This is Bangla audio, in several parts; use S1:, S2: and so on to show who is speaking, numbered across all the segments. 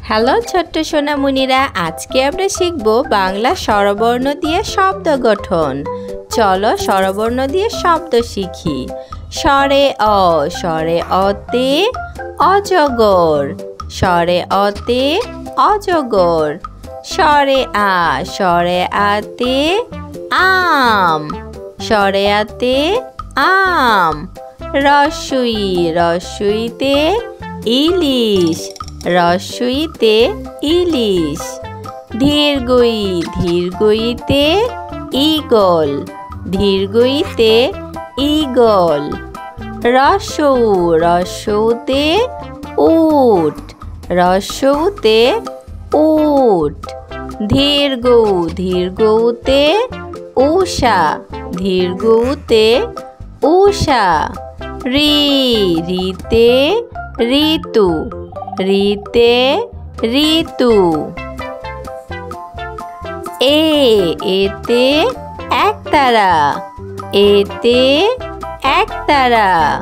S1: হ্যালো ছোট্ট সোনামণিরা, আজকে আমরা শিখব বাংলা স্বরবর্ণ দিয়ে শব্দ গঠন। চলো স্বরবর্ণ দিয়ে শব্দ শিখি। স্বরে অ, স্বরে অতে অজগর, স্বরে অতে অজগর। স্বরে আ, স্বরে আতে আম, স্বরে আতে আম। রস্বই, রস্বইতে ইলিশ, রস্বইতে ইলিশ। ধীরগই, ধীরগইতে ঈগল, ধীরগইতে ঈগল। রস্বউ, রস্বউতে উট, রস্বউতে উট। ধীরগৌ, ধীরগৌতে উষা, ধীরগৌতে উষা। রি, রিতে ঋতু, রিতে ঋতু। এ, এতে একতারা, এতে একতারা।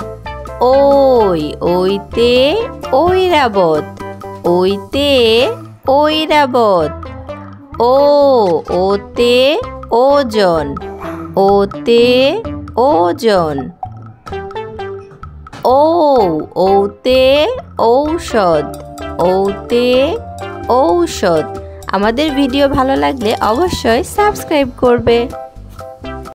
S1: ওই, ওইতে ঐরাবত, ওইতে ঐরাবত। ও, ওতে ওজন, ওতে ওজন। ও, ওতে ঔষধ, ওতে ঔষধ। আমাদের ভিডিও ভালো লাগলে অবশ্যই সাবস্ক্রাইব করবে।